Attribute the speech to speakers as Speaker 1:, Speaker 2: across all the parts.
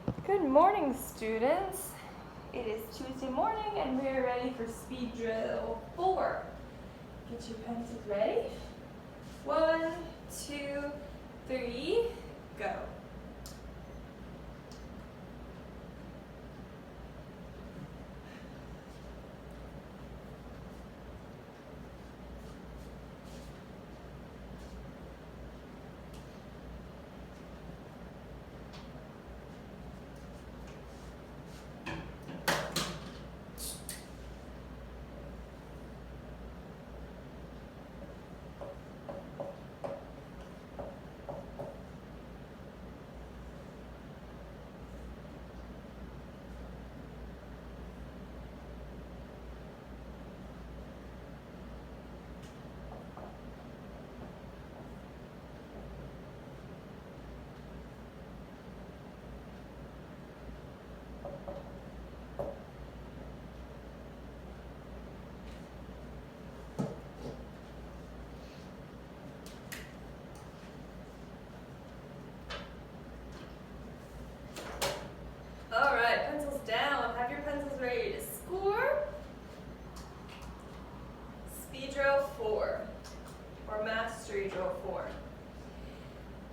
Speaker 1: Good morning, students. It is Tuesday morning and we are ready for speed drill 4. Get your pencils ready. 1, 2, 3, go. Alright, pencils down. Have your pencils ready to score. Speed drill 4, or mastery drill 4.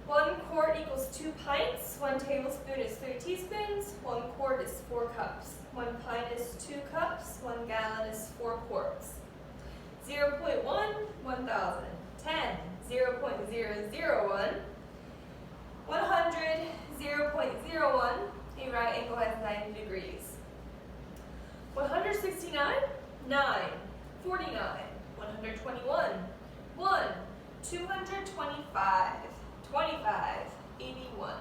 Speaker 1: 1 quart equals 2 pints, 1 tablespoon is 3 teaspoons, 1 quart is 4 cups, 1 pint is 2 cups, 1 gallon is 4 quarts. 0.1, 1,000, 10, 0.001, 100, 0.01, a right angle has 90 degrees. 169, 9, 49, 121, 1, 225, 25, 81.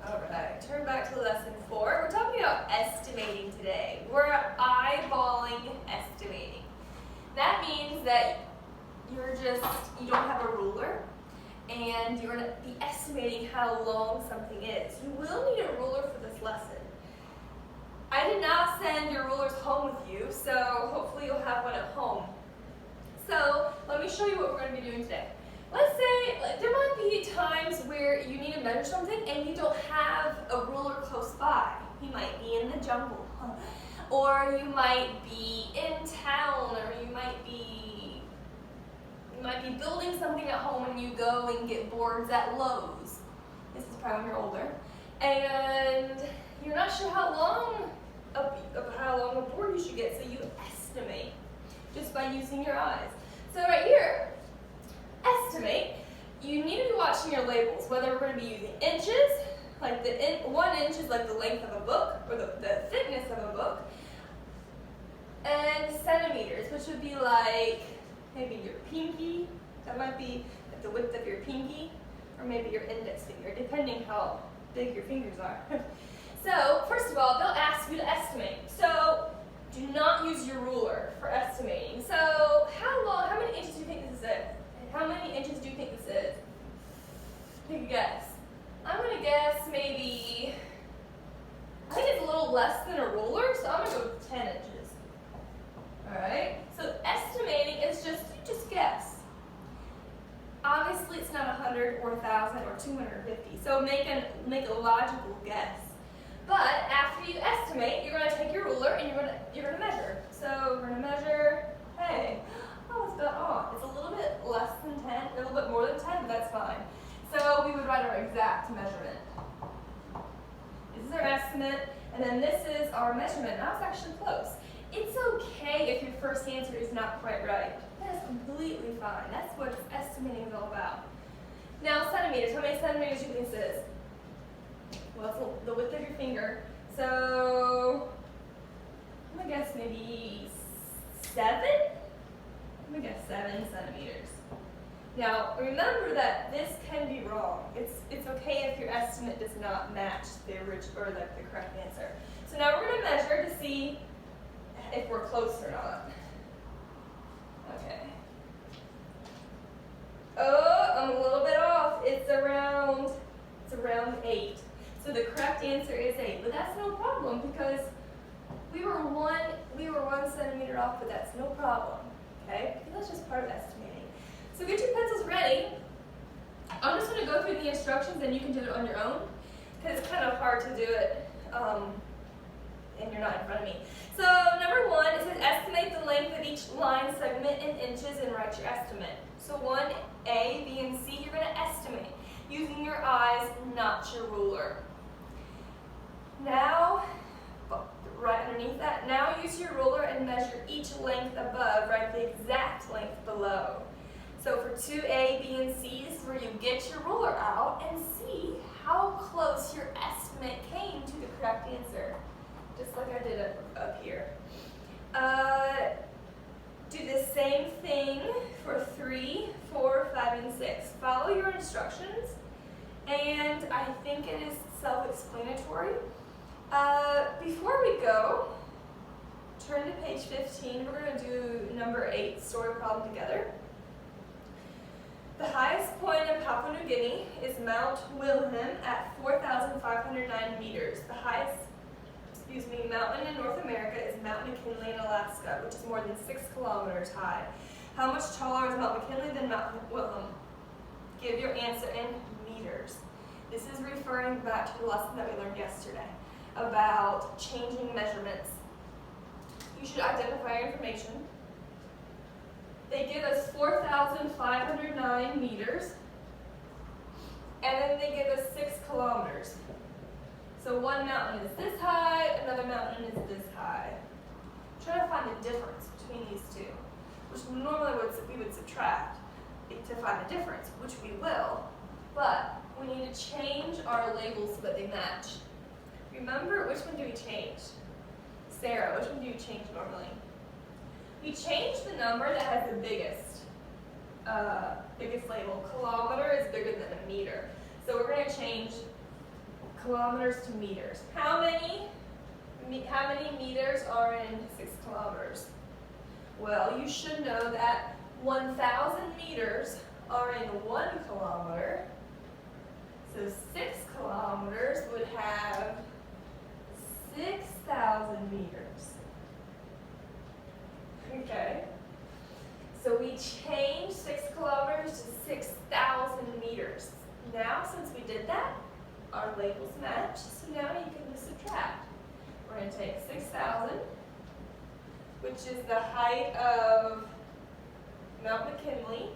Speaker 1: Alright, turn back to lesson 4. We're talking about estimating today. We're eyeballing estimating. That means that you don't have a ruler and you're going to be estimating how long something is. You will need a ruler for this lesson. I did not send your rulers home with you, so hopefully you'll have one at home. So let me show you what we're going to be doing today. Let's say there might be times where you need to measure something and you don't have a ruler close by. You might be in the jungle, or you might be in town, or you might be building something at home and you go and get boards at Lowe's. This is probably when you're older. And you're not sure how long a board you should get, so you estimate just by using your eyes. So right here, estimate, you need to be watching your labels, whether we're going to be using inches, like 1 inch is like the length of a book, or the thickness of a book, and centimeters, which would be like maybe your pinky, that might be at the width of your pinky, or maybe your index finger, depending how big your fingers are. So, first of all, they'll ask you to estimate. So, do not use your ruler for estimating. So, how many inches do you think this is? How many inches do you think this is? Take a guess. I'm going to guess maybe, I think it's a little less than a ruler, so I'm going to go with 10 inches. Alright, so estimating is you just guess. Obviously, it's not 100 or 1,000 or 250, so make a logical guess. But after you estimate, you're going to take your ruler and you're going to measure. So we're going to measure. Hey, it's about on. It's a little bit less than 10, a little bit more than 10, but that's fine. So we would write our exact measurement. This is our estimate, and then this is our measurement. That was actually close. It's okay if your first answer is not quite right. That is completely fine. That's what estimating is all about. Now, centimeters. How many centimeters do you think this is? Well, it's the width of your finger. So, I'm going to guess maybe 7? I'm going to guess 7 centimeters. Now, remember that this can be wrong. It's okay if your estimate does not match the correct answer. So now we're going to measure to see if we're close or not. Okay. Oh, I'm a little bit off. It's around 8. So the correct answer is 8, but that's no problem because we were 1 centimeter off, but that's no problem. Okay? That's just part of estimating. So get your pencils ready. I'm just going to go through the instructions and you can do it on your own because it's kind of hard hard to do it and you're not in front of me. So number 1, it says estimate the length of each line segment in inches and write your estimate. So 1A, B, and C, you're going to estimate using your eyes, not your ruler. Now, right underneath that, now use your ruler and measure each length above, write the exact length below. So for 2A, B, and C, this is where you get your ruler out and see how close your estimate came to the correct answer. Just like I did up here. Do the same thing for 3, 4, 5, and 6. Follow your instructions, and I think it is self-explanatory. Before we go, turn to page 15. We're going to do number 8, story problem together. The highest point in Papua New Guinea is Mount Wilhelm at 4,509 meters. The highest mountain in North America is Mount McKinley in Alaska, which is more than 6 kilometers high. How much taller is Mount McKinley than Mount Wilhelm? Give your answer in meters. This is referring back to the lesson that we learned yesterday about changing measurements. You should identify your information. They give us 4,509 meters, and then they give us 6 kilometers. So one mountain is this high, another mountain is this high. Try to find the difference between these two, which normally we would subtract to find the difference, which we will, but we need to change our labels so that they match. Remember, which one do we change? Sarah, which one do you change normally? We change the number that has the biggest label. Kilometer is bigger than a meter. So we're going to change kilometers to meters. How many meters are in 6 kilometers? Well, you should know that 1,000 meters are in 1 kilometer. So 6 kilometers would have 6,000 meters. Okay. So we changed 6 kilometers to 6,000 meters. Now, since we did that, our labels match, so now you can just subtract. We're going to take 6,000, which is the height of Mount McKinley,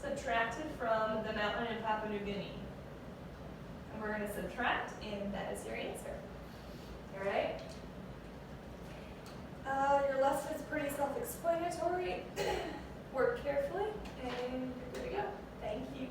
Speaker 1: subtracted from the mountain in Papua New Guinea. And we're going to subtract, and that is your answer. All right? Your lesson is pretty self-explanatory. Work carefully, and you're good to go. Thank you.